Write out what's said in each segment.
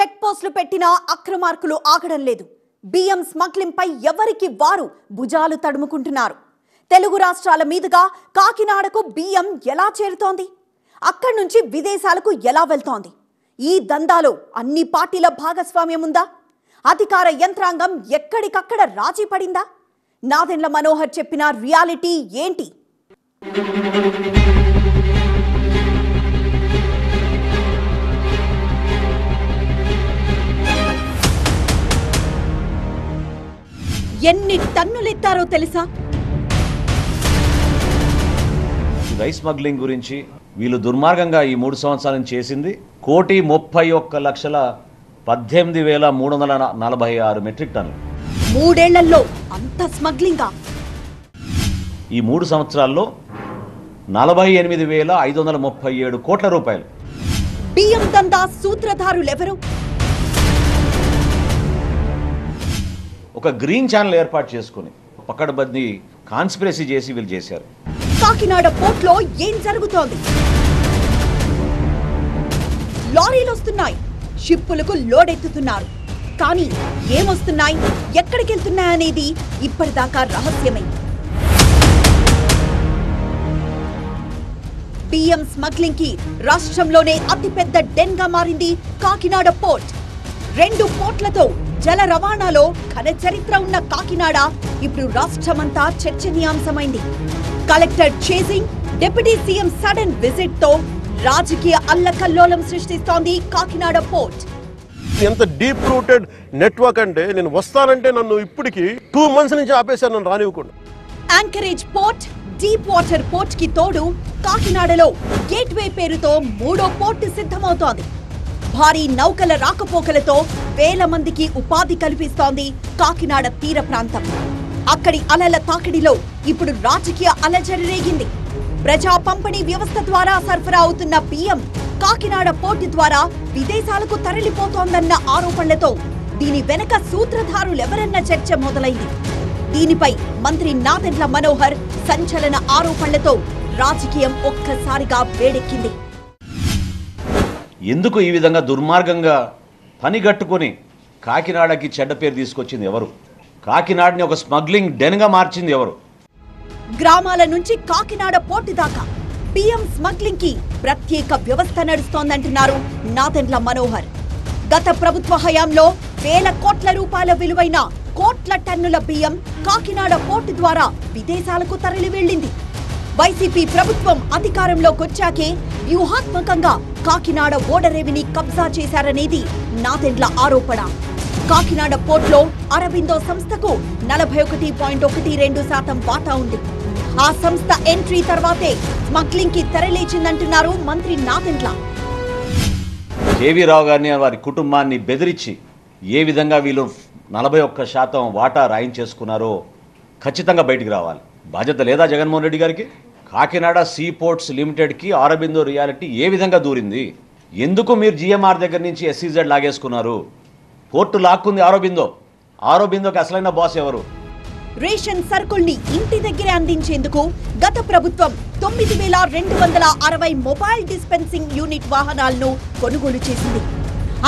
Check పోస్టులు పెట్టినా అక్రమార్కులు ఆగడం లేదు. బియ్యం స్మగ్లింగ్ పై ఎవరికి వారు భుజాలు తడుముకుంటున్నారు. తెలుగు రాష్ట్రాల మీదుగా కాకినాడకు బియ్యం ఎలా చేరుతోంది? అక్కడి నుంచి విదేశాలకు ఎలా వెళ్తోంది? ఈ దందాలో అన్ని పార్టీల భాగస్వామ్యం ఉందా? అధికార యంత్రాంగం ఎక్కడికక్కడ రాజీ పడిందా? నాదెండ్ల మనోహర్ చెప్పిన రియాలిటీ ఏంటి? ఎన్ని టన్నులెత్తారో తెలుసా? రైస్ స్మగ్లింగ్ గురించి వీళ్ళు దుర్మార్గంగా ఈ 3 సంవత్సరాల నుంచి చేసింది 1,31,18,346 మెట్రిక్ టన్నులు. 3 ఏళ్లలో అంత స్మగ్లింగా? ఈ 3 సంవత్సరాల్లో 48,537 కోట్ల రూపాయలు. బియ్యం దందా సూత్రధారులెవరు? ఒక గ్రీన్ ఛానల్ ఏర్పాటు చేసుకుని పకడ్బందీ కాన్స్పిరసీ చేసి వీళ్ళు చేశారు. కాకినాడ పోర్ట్లో ఏం జరుగుతోంది? లారీలు వస్తున్నాయి, షిప్పులకు లోడెత్తుతున్నారు. కానీ ఏమొస్తున్నాయి, ఎక్కడికి వెళ్తున్నాయనేది ఇప్పటిదాకా రహస్యమే. బియ్యం స్మగ్లింగ్ కి రాష్ట్రంలోనే అతిపెద్ద డెన్ గా మారింది కాకినాడ పోర్ట్. 2 పోర్ట్లతో జల రవాణాలో ఘన చరిత్ర ఉన్న కాకినాడ ఇప్పుడు రాష్ట్రమంతా చర్చనీయాంశమైంది. Collector chasing, deputy CM sudden visit తో రాజకీయ అల్లకల్లోలం సృష్టిస్తోంది కాకినాడ పోర్ట్. ఎంత డీప్ రూటెడ్ నెట్వర్క్ అంటే, నేను వస్తానంటే నన్ను ఇప్పటికి 2 months నుంచి ఆపేశారు, నన్ను రానివ్వకుండా. Anchorage port, deep water port కి తోడు కాకినాడలో గేట్వే పేరుతో 3వ పోర్ట్ సిద్ధమవుతోంది. భారీ నౌకల రాకపోకలతో వేల మందికి ఉపాధి కల్పిస్తోంది కాకినాడ తీర ప్రాంతం. అక్కడి అలల తాకిడిలో ఇప్పుడు రాజకీయ అలజడి రేగింది. ప్రజా పంపిణీ వ్యవస్థ ద్వారా సరఫరా అవుతున్న బియ్యం కాకినాడ పోర్టు ద్వారా విదేశాలకు తరలిపోతోందన్న ఆరోపణలతో దీని వెనక సూత్రధారులెవరన్న చర్చ మొదలైంది. దీనిపై మంత్రి నాదెండ్ల మనోహర్ సంచలన ఆరోపణలతో రాజకీయం ఒక్కసారిగా వేడెక్కింది. ఎందుకు ఈ విధంగా దుర్మార్గంగా పనిగట్టుకొని కాకినాడకి చెడ్డ పేరు తీసుకొచ్చింది ఎవరు? కాకినాడని ఒక స్మగ్లింగ్ డెన్గా మార్చింది ఎవరు? గ్రామాల నుంచి కాకినాడ పోర్టు దాకా బియ్యం స్మగ్లింగ్ కి ప్రత్యేక వ్యవస్థ నడుస్తోందంటున్నారు నాదెండ్ల మనోహర్. గత ప్రభుత్వ హయాంలో వేల కోట్ల రూపాయల విలువైన కోట్ల టన్నుల బియ్యం కాకినాడ పోర్టు ద్వారా విదేశాలకు తరలి వెళ్లింది. వైసీపీ ప్రభుత్వం అధికారంలోకొచ్చాకే వ్యూహాత్మకంగా కాకినాడ ఓడరేవిని కబ్జా చేశారనేది నాదెండ్ల ఆరోపణ. కాకినాడ పోర్ట్లో అరబిందో సంస్థకు 41.12% వాటా ఉంది. ఆ సంస్థ ఎంట్రీ తర్వాతే స్మగ్లింగ్ కి తెరలేచిందంటున్నారు మంత్రి నాదెండ్ల. కేవీ రావు గారిని వారి కుటుంబాన్ని బెదిరించి ఏ విధంగా వీళ్ళు 41% వాటా రాయించేసుకున్నారో ఖచ్చితంగా బయటికి రావాలి. బాధ్యత లేదా జగన్మోహన్ రెడ్డి గారికి? కాకినాడ సీ పోర్ట్స్ లిమిటెడ్కి ఆరబిందో రియాలిటీ ఏ విధంగా దూరింది? ఎందుకు మీరు జిఎంఆర్ దగ్గర నుంచి ఎస్సీజెడ్ లాగేసుకున్నారు? పోర్టు లాక్కుంది ఆరోబిందో. ఆరోబిందోకి అసలైన బాస్ ఎవరు? రేషన్ సరుకుల్ని ఇంటి దగ్గరే అందించేందుకు గత ప్రభుత్వం 9,260 మొబైల్ డిస్పెన్సింగ్ యూనిట్ వాహనాలను కొనుగోలు చేసింది.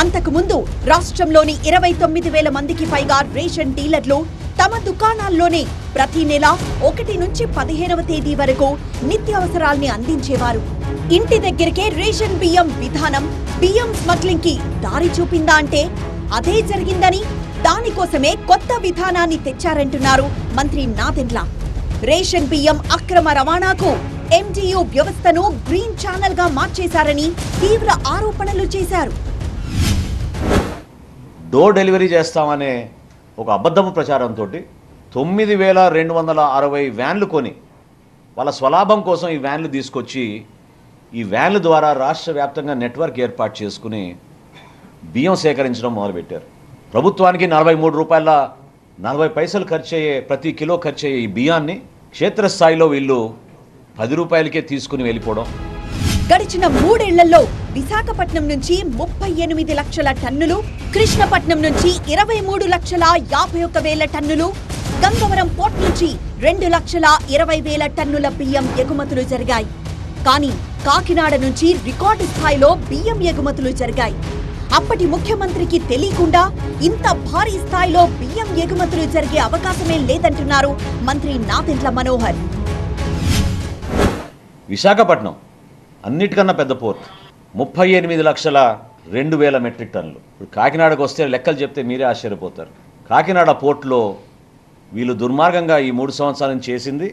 అంతకుముందు రాష్ట్రంలోని 29,000 మందికి పైగా రేషన్ డీలర్లు తమ దుకాణాల్లోనే ప్రతి నెల 1 నుంచి 15వ తేదీ వరకు నిత్యావసరాల్ని అందించేవారు. ఇంటి దగ్గరికే రేషన్ బియ్యం విధానం బియ్యం స్మగ్లింగ్ కి దారి చూపిందా అంటే అదే జరిగిందని, దానికోసమే కొత్త విధానాన్ని తెచ్చారంటున్నారు మంత్రి నాదెండ్ల. రేషన్ బియ్యం అక్రమ రవాణాకు ఎండియు వ్యవస్థను గ్రీన్ ఛానల్ గా మార్చేశారని తీవ్ర ఆరోపణలు చేశారు. డోర్ డెలివరీ చేస్తామనే ఒక అబద్ధపు ప్రచారంతో 9,260 వ్యాన్లు కొని వాళ్ళ స్వలాభం కోసం ఈ వ్యాన్లు తీసుకొచ్చి ఈ వ్యాన్ల ద్వారా రాష్ట్ర వ్యాప్తంగా నెట్వర్క్ ఏర్పాటు చేసుకుని బియ్యం సేకరించడం మొదలుపెట్టారు. ప్రభుత్వానికి 43 రూపాయల 40 పైసలు ఖర్చు అయ్యే, ప్రతి కిలో ఖర్చు అయ్యే ఈ బియ్యాన్ని క్షేత్రస్థాయిలో వీళ్ళు 10 రూపాయలకే తీసుకుని వెళ్ళిపోవడం. గడిచిన 3 ఏళ్లలో విశాఖపట్నం నుంచి 38 లక్షల టన్నులు, కృష్ణపట్నం నుంచి 23,51,000 టన్నులు, గంగవరం పోర్ట్ నుంచి 2,20,000 టన్నుల బియ్యం ఎగుమతులు జరిగాయి. కానీ కాకినాడ నుంచి రికార్డు స్థాయిలో బియ్యం ఎగుమతులు జరిగాయి. అప్పటి ముఖ్యమంత్రికి తెలియకుండా ఇంత భారీ స్థాయిలో బియ్యం ఎగుమతులు జరిగే అవకాశమే లేదంటున్నారు మంత్రి నాదెండ్ల మనోహర్. విశాఖపట్నం అన్నిటికన్నా పెద్ద పోర్ట్, 38,02,000 మెట్రిక్ టన్నులు. ఇప్పుడు కాకినాడకు వస్తే లెక్కలు చెప్తే మీరే ఆశ్చర్యపోతారు. కాకినాడ పోర్టులో వీళ్ళు దుర్మార్గంగా ఈ 3 సంవత్సరాల నుంచి చేసింది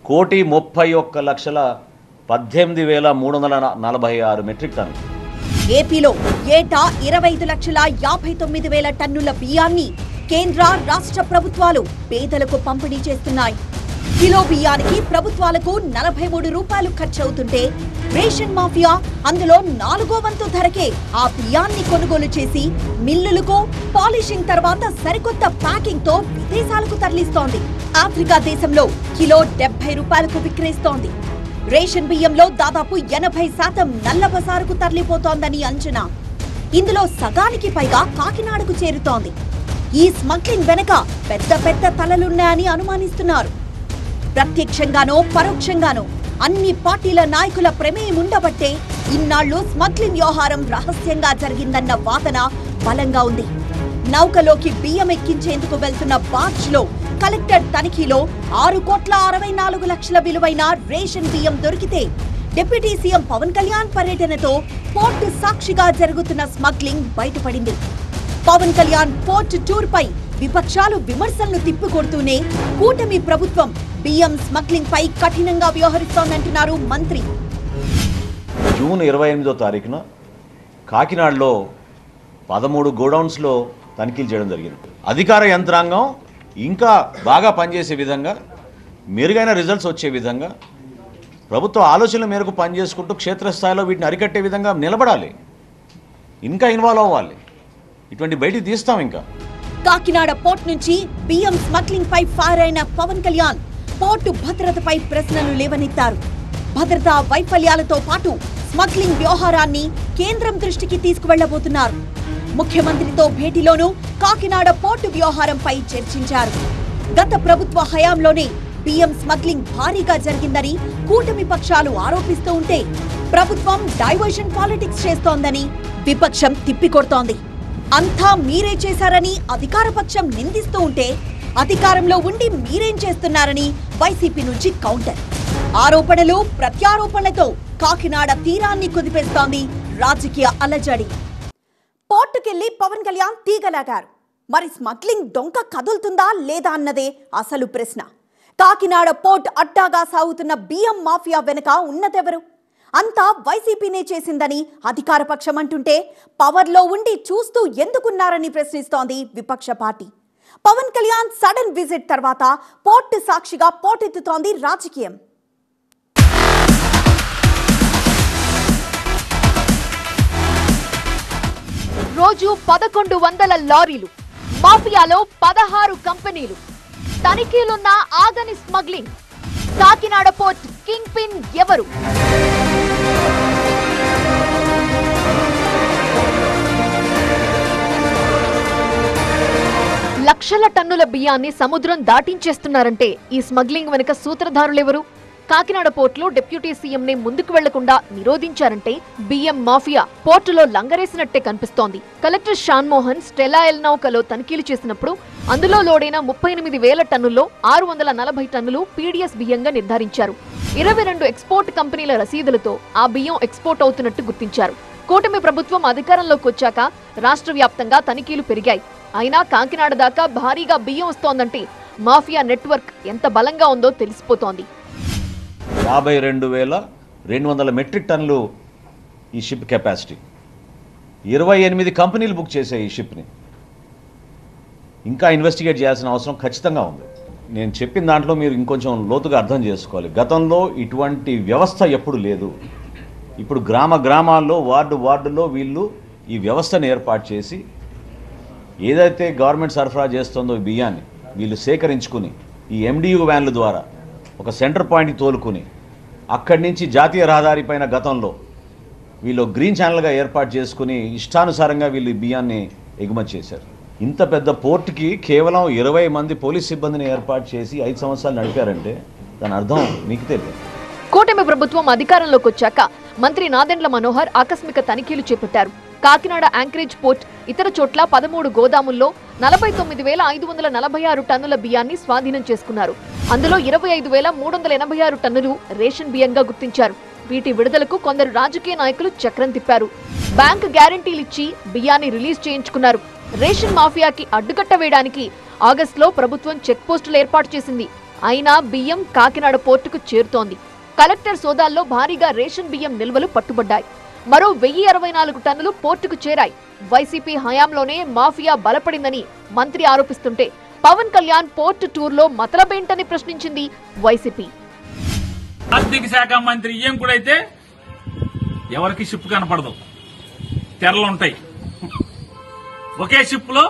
1,31,18,346 మెట్రిక్ టన్నులు. ఏపీలో ఏటా 25,59,000 టన్నుల బియ్యాన్ని కేంద్ర రాష్ట్ర ప్రభుత్వాలు పేదలకు పంపిణీ చేస్తున్నాయి. కిలో బియ్యానికి ప్రభుత్వాలకు 43 రూపాయలు ఖర్చవుతుంటే రేషన్ మాఫియా అందులో 4వ వంతు ధరకే ఆ బియ్యాన్ని కొనుగోలు చేసి మిల్లులకు పాలిషింగ్ తర్వాత సరికొత్త ప్యాకింగ్ తో విదేశాలకు తరలిస్తోంది. ఆఫ్రికా దేశంలో కిలో 70 రూపాయలకు విక్రయిస్తోంది. రేషన్ బియ్యంలో దాదాపు 80% నల్ల బజారుకు తరలిపోతోందని అంచనా. ఇందులో సగానికి పైగా కాకినాడకు చేరుతోంది. ఈ స్మగ్లింగ్ వెనక పెద్ద పెద్ద తలలున్నాయని అనుమానిస్తున్నారు. ప్రత్యక్షంగానో పరోక్షంగానో అన్ని పార్టీల నాయకుల ప్రమేయం ఉండబట్టే ఇన్నాళ్లు స్మగ్లింగ్ వ్యవహారం రహస్యంగా జరిగిందన్న వాదన బలంగా ఉంది. నౌకలోకి బియ్యం ఎక్కించేందుకు వెళ్తున్న బార్జ్ లో కలెక్టర్ తనిఖీలో 6,64,00,000 విలువైన రేషన్ బియ్యం దొరికితే deputy CM Pawan Kalyan port పోర్టు సాక్షిగా జరుగుతున్న స్మగ్లింగ్ బయటపడింది. పవన్ కళ్యాణ్ పోర్టు టూర్ పై విపక్షాలు విమర్శలను తిప్పికొడుతూనే కూటమి ప్రభుత్వం బియ్యం స్మగ్లింగ్ పై కఠినంగా వ్యవహరిస్తోందంటున్నారు మంత్రి. జూన్ 28వ తారీఖున కాకినాడలో 13 గోడౌన్స్లో తనిఖీలు చేయడం జరిగింది. అధికార యంత్రాంగం ఇంకా బాగా పనిచేసే విధంగా, మెరుగైన రిజల్ట్స్ వచ్చే విధంగా ప్రభుత్వ ఆలోచనల మేరకు పనిచేసుకుంటూ క్షేత్రస్థాయిలో వీటిని అరికట్టే విధంగా నిలబడాలి, ఇంకా ఇన్వాల్వ్ అవ్వాలి. ఇటువంటి బయటికి తీస్తాం. ఇంకా కాకినాడ పోర్ట్ నుంచి బియ్యం స్మగ్లింగ్ పై ఫైర్ అయిన పవన్ కళ్యాణ్ పోర్టు భద్రతపై ప్రశ్నలు లేవనెత్తారు. భద్రతా వైఫల్యాలతో పాటు స్మగ్లింగ్ వ్యవహారాన్ని కేంద్రం దృష్టికి తీసుకువెళ్లబోతున్నారు. ముఖ్యమంత్రితో భేటీలోనూ కాకినాడ పోర్టు వ్యవహారంపై చర్చించారు. గత ప్రభుత్వ హయాంలోనే బియ్యం స్మగ్లింగ్ భారీగా జరిగిందని కూటమి పక్షాలు ఆరోపిస్తూ ఉంటే ప్రభుత్వం డైవర్షన్ పాలిటిక్స్ చేస్తోందని విపక్షం తిప్పికొడుతోంది. అంతా మీరే చేశారని అధికార పక్షం నిందిస్తూ ఉంటే అధికారంలో ఉండి మీరేం చేస్తున్నారని వైసీపీ నుంచి కౌంటర్. ఆరోపణలు ప్రత్యారోపణలతో కాకినాడ తీరాన్ని కుదిపేస్తోంది రాజకీయ అలజడి. పోర్టుకెళ్లి పవన్ కళ్యాణ్ తీగలాగారు. మరి స్మగ్లింగ్ డొంక కదులుతుందా లేదా అన్నదే అసలు ప్రశ్న. కాకినాడ పోర్ట్ అడ్డాగా సాగుతున్న బియ్యం మాఫియా వెనుక ఉన్నదెవరు? అంతా వైసీపీనే చేసిందని అధికార పక్షం అంటుంటే పవర్లో ఉండి చూస్తూ ఎందుకున్నారని ప్రశ్నిస్తోంది విపక్ష పార్టీ. పవన్ కళ్యాణ్ సడన్ విజిట్ తర్వాత పోర్టు సాక్షిగా పోటెత్తుతోంది రాజకీయం. రోజు 1,100 లారీలు, మాఫియాలో 16 కంపెనీలు, తనిఖీలున్న ఆగని smuggling. Kakinada port king pin ఎవరు? లక్షల టన్నుల బియ్యాన్ని సముద్రం దాటించేస్తున్నారంటే ఈ స్మగ్లింగ్ వెనుక సూత్రధారులెవరు? కాకినాడ పోర్టులో డిప్యూటీ సీఎంని ముందుకు వెళ్లకుండా నిరోధించారంటే బియ్యం మాఫియా పోర్టులో లంగరేసినట్టే కనిపిస్తోంది. కలెక్టర్ షాన్మోహన్ స్టెలా ఎల్ నౌకలో తనిఖీలు చేసినప్పుడు అందులో లోడైన 38,000 టన్నుల్లో 640 టన్నులు పీడీఎస్ బియ్యంగా నిర్ధారించారు. 22 ఎక్స్పోర్ట్ కంపెనీల రసీదులతో ఆ బియ్యం ఎక్స్పోర్ట్ అవుతున్నట్టు గుర్తించారు. కూటమి ప్రభుత్వం అధికారంలోకి వచ్చాక రాష్ట్ర వ్యాప్తంగా తనిఖీలు పెరిగాయి. అయినా కాకినాడ దాకా భారీగా బియ్యం వస్తోందంటే మాఫియా నెట్వర్క్ ఎంత బలంగా ఉందో తెలిసిపోతోంది. 52,200 మెట్రిక్ టన్నులు ఈ షిప్ కెపాసిటీ. 28 కంపెనీలు బుక్ చేశాయి ఈ షిప్ని. ఇంకా ఇన్వెస్టిగేట్ చేయాల్సిన అవసరం ఖచ్చితంగా ఉంది. నేను చెప్పిన దాంట్లో మీరు ఇంకొంచెం లోతుగా అర్థం చేసుకోవాలి. గతంలో ఇటువంటి వ్యవస్థ ఎప్పుడు లేదు. ఇప్పుడు గ్రామాల్లో వార్డులో వీళ్ళు ఈ వ్యవస్థను ఏర్పాటు చేసి ఏదైతే గవర్నమెంట్ సరఫరా చేస్తుందో ఈ బియ్యాన్ని వీళ్ళు సేకరించుకుని ఈ ఎండియు వ్యాన్ల ద్వారా ఒక సెంటర్ పాయింట్కి తోలుకుని అక్కడి నుంచి జాతీయ రహదారి పైన గతంలో వీళ్ళు గ్రీన్ ఛానల్గా ఏర్పాటు చేసుకుని ఇష్టానుసారంగా వీళ్ళు ఈ బియ్యాన్ని ఎగుమతి చేశారు. ఇంత పెద్ద పోర్టుకి కేవలం 20 మంది పోలీస్ సిబ్బందిని ఏర్పాటు చేసి 5 సంవత్సరాలు నడిపారంటే దాని అర్థం మీకు తెలియదు. కూటమి ప్రభుత్వం అధికారంలోకి వచ్చాక మంత్రి నాదెండ్ల మనోహర్ ఆకస్మిక తనిఖీలు చేపట్టారు. కాకినాడ యాంకరేజ్ పోర్ట్ ఇతర చోట్ల 13 గోదాముల్లో 49,546 టన్నుల బియ్యాన్ని స్వాధీనం చేసుకున్నారు. అందులో 25,386 టన్నులు రేషన్ బియ్యంగా గుర్తించారు. వీటి విడుదలకు కొందరు రాజకీయ నాయకులు చక్రం తిప్పారు. బ్యాంక్ గ్యారంటీలిచ్చి బియ్యాన్ని రిలీజ్ చేయించుకున్నారు. రేషన్ మాఫియాకి అడ్డుకట్ట వేయడానికి ఆగస్టులో ప్రభుత్వం చెక్ పోస్టులు ఏర్పాటు చేసింది. అయినా బియ్యం కాకినాడ పోర్టుకు చేరుతోంది. కలెక్టర్ సోదాల్లో భారీగా రేషన్ బియ్యం నిల్వలు పట్టుబడ్డాయి. మరో 1064 టన్నులు పోర్టుకు చేరాయి. వైసీపీ హయాంలోనే మాఫియా బలపడిందని మంత్రి ఆరోపిస్తుంటే పవన్ కళ్యాణ్ పోర్టు టూర్లో మతలబేంటని ప్రశ్నించింది వైసీపీ. ఆర్థిక శాఖ మంత్రి ఈఎం కూడా అయితే ఎవరికి షిప్ కనపడదు, తెరలుంటాయి. ఒకే షిప్ లో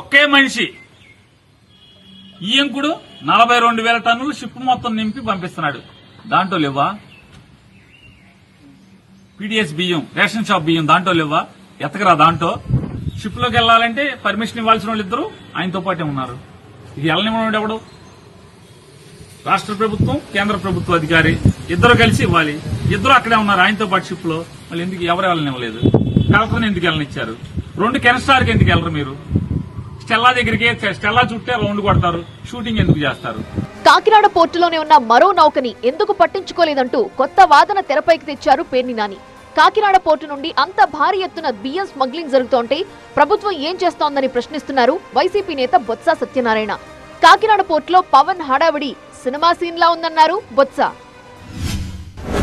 ఒకే మనిషి ఈయంకుడు 42,000 టన్నులు షిప్ మొత్తం నింపి పంపిస్తున్నాడు. దాంట్లో లేవా పీడిఎస్ బియ్యం, రేషన్ షాప్ బియ్యం దాంట్లో లేవా? ఎతకరా దాంట్లో? షిప్ లోకి వెళ్లాలంటే పర్మిషన్ ఇవ్వాల్సిన వాళ్ళు ఇద్దరు ఆయనతో పాటే ఉన్నారు. ఇది వెళ్ళనివ్వడం ఎవడు? రాష్ట్ర ప్రభుత్వం, కేంద్ర ప్రభుత్వ అధికారి ఇద్దరు కలిసి ఇవ్వాలి. ఇద్దరు అక్కడే ఉన్నారు ఆయనతో పాటు షిప్ లో. మళ్ళీ ఎందుకు ఎవరు వెళ్ళనివ్వలేదు? కలెక్టర్ని ఎందుకు వెళ్ళనిచ్చారు? 2 కెనస్టార్కి ఎందుకు వెళ్ళరు మీరు? స్టెల్లా దగ్గరికి స్టెల్లా చుట్టే రౌండ్ కొడతారు, షూటింగ్ ఎందుకు చేస్తారు? కాకినాడ పోర్టులోనే ఉన్న మరో నౌకని ఎందుకు పట్టించుకోలేదంటూ కొత్త వాదన తెరపైకి తెచ్చారు పేర్ని నాని. కాకినాడ పోర్టు నుండి అంత భారీ ఎత్తున బియ్యం స్మగ్లింగ్ జరుగుతోంటే ప్రభుత్వం ఏం చేస్తోందని ప్రశ్నిస్తున్నారు వైసీపీ నేత బొత్స సత్యనారాయణ. కాకినాడ పోర్టులో పవన్ హడావిడి సినిమా సీన్ లా ఉందన్నారు బొత్స.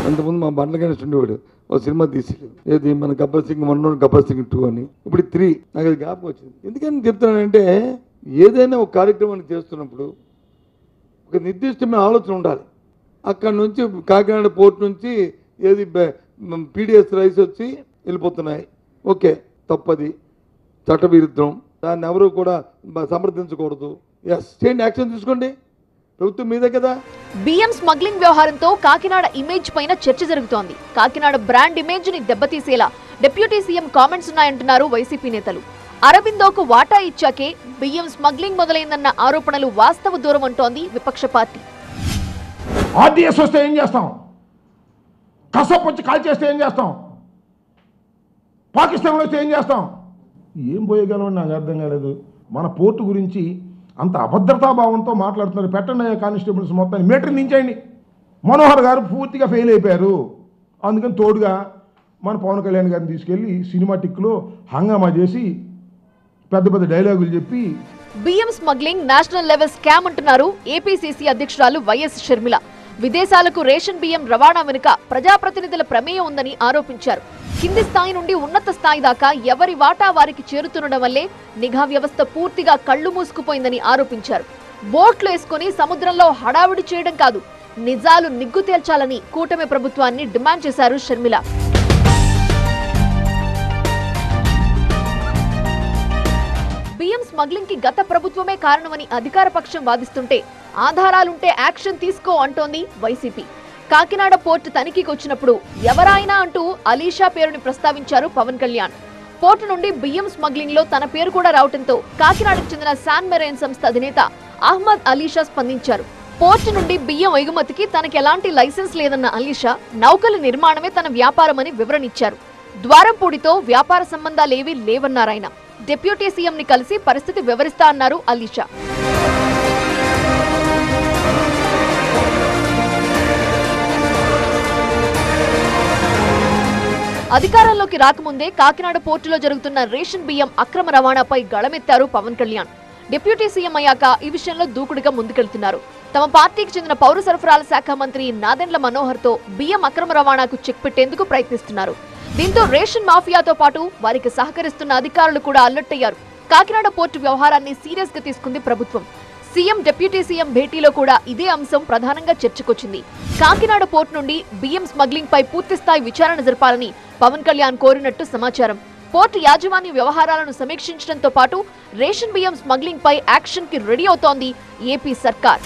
అంతకుముందు మా బండ్ల గణేష్ ఉండేవాడు, ఓ సినిమా తీసాడు, ఏది మన గబ్బర్ సింగ్ 1, గబ్బర్ సింగ్ 2 అని. ఇప్పుడు 3 నాకు అది జ్ఞాపకం వచ్చింది. ఎందుకని చెప్తున్నానంటే ఏదైనా ఒక కార్యక్రమాన్ని చేస్తున్నప్పుడు ఒక నిర్దిష్టమైన ఆలోచన ఉండాలి. అక్కడ నుంచి కాకినాడ పోర్ట్ నుంచి ఏది పీడిఎస్ రైస్ వచ్చి వెళ్ళిపోతున్నాయి, ఓకే, తప్పది, చట్టవిరుద్ధం, దాన్ని ఎవరు కూడా సమర్థించకూడదు. ఎస్, చేయండి, యాక్షన్ తీసుకోండి, ప్రభుత్వం మీదే కదా. బియ్యం స్మగ్లింగ్ వ్యవహారంతో కాకినాడ ఇమేజ్ పైన చర్చ జరుగుతోంది. కాకినాడ బ్రాండ్ ఇమేజ్ ని దెబ్బతీసేలా డిప్యూటీ సీఎం కామెంట్స్ ఉన్నాయంటున్నారు వైసీపీ నేతలు. అరబిందోకు వాటా ఇచ్చాకే బియ్యం స్మగ్లింగ్ మొదలైందన్న ఆరోపణలు వాస్తవ దూరం అంటోంది విపక్ష పార్టీ. ఆర్డీఎస్ వస్తే ఏం చేస్తాం? కసప్ వచ్చి కాల్ చేస్తే ఏం చేస్తాం? పాకిస్తాన్లో వస్తే ఏం చేస్తాం? ఏం పోయగలమని నాకు అర్థం కాలేదు. మన పోర్టు గురించి అంత అభద్రతాభావంతో మాట్లాడుతున్నారు. పెట్టండి కానిస్టేబుల్స్ మొత్తాన్ని మీటర్ నించండి. మనోహర్ గారు పూర్తిగా ఫెయిల్ అయిపోయారు. అందుకని తోడుగా మన పవన్ కళ్యాణ్ గారిని తీసుకెళ్లి సినిమాటిక్లో హంగామా చేసి పెద్ద పెద్ద డైలాగులు చెప్పి బియ్యం స్మగ్లింగ్ నేషనల్ లెవెల్ స్కామ్ అంటున్నారు ఏపీసీసీ అధ్యక్షురాలు వైఎస్ షర్మిల. విదేశాలకు రేషన్ బియ్యం రవాణా వెనుక ప్రజాప్రతినిధుల ప్రమేయం ఉందని ఆరోపించారు. కింది స్థాయి నుండి ఉన్నత స్థాయి దాకా ఎవరి వాటా వారికి చేరుతుండడం వల్లే నిఘా వ్యవస్థ పూర్తిగా కళ్లు మూసుకుపోయిందని ఆరోపించారు. బోట్లు వేసుకుని సముద్రంలో హడావుడి చేయడం కాదు, నిజాలు నిగ్గు తేల్చాలని కూటమి ప్రభుత్వాన్ని డిమాండ్ చేశారు షర్మిల. బియ్యం స్మగ్లింగ్ కి గత ప్రభుత్వమే కారణమని అధికార పక్షం వాదిస్తుంటే ఆధారాలుంటే యాక్షన్ తీసుకో అంటోంది వైసీపీ. కాకినాడ పోర్టు తనిఖీకి వచ్చినప్పుడు ఎవరైనా అంటూ అలీషా పేరుని ప్రస్తావించారు పవన్ కళ్యాణ్. పోర్టు నుండి బియ్యం స్మగ్లింగ్ లో తన పేరు కూడా రావడంతో కాకినాడకు చెందిన శాన్ మెరైన్ సంస్థ అధినేత అహ్మద్ అలీషా స్పందించారు. పోర్టు నుండి బియ్యం ఎగుమతికి తనకి ఎలాంటి లైసెన్స్ లేదన్న అలీషా నౌకల నిర్మాణమే తన వ్యాపారమని వివరణిచ్చారు. ద్వారంపూడితో వ్యాపార సంబంధాలేవీ లేవన్నారాయన. డిప్యూటీ సీఎం ని కలిసి పరిస్థితి వివరిస్తా అన్నారు అలీషా. అధికారంలోకి రాకముందే కాకినాడ పోర్టులో జరుగుతున్న రేషన్ బియ్యం అక్రమ రవాణాపై గళమెత్తారు పవన్ కళ్యాణ్. డిప్యూటీ సీఎం అయ్యాక ఈ విషయంలో దూకుడుగా ముందుకెళ్తున్నారు. తమ పార్టీకి చెందిన పౌర సరఫరాల శాఖ మంత్రి నాదెండ్ల మనోహర్ తో బియ్యం అక్రమ రవాణాకు చెక్ పెట్టేందుకు ప్రయత్నిస్తున్నారు. దీంతో రేషన్ మాఫియాతో పాటు వారికి సహకరిస్తున్న అధికారులు కూడా అలర్ట్ అయ్యారు. కాకినాడ పోర్టు వ్యవహారాన్ని సీరియస్ గా తీసుకుంది ప్రభుత్వం. సీఎం డిప్యూటీ సీఎం భేటీలో కూడా ఇదే అంశం ప్రధానంగా చర్చకొచ్చింది. కాకినాడ పోర్టు నుండి బియ్యం స్మగ్లింగ్ పై పూర్తిస్థాయి విచారణ జరపాలని పవన్ కళ్యాణ్ కోరినట్టు సమాచారం. పోర్టు యాజమాన్య వ్యవహారాలను సమీక్షించడంతో పాటు రేషన్ బియ్యం స్మగ్లింగ్ పై యాక్షన్ కి రెడీ అవుతోంది ఏపీ సర్కార్.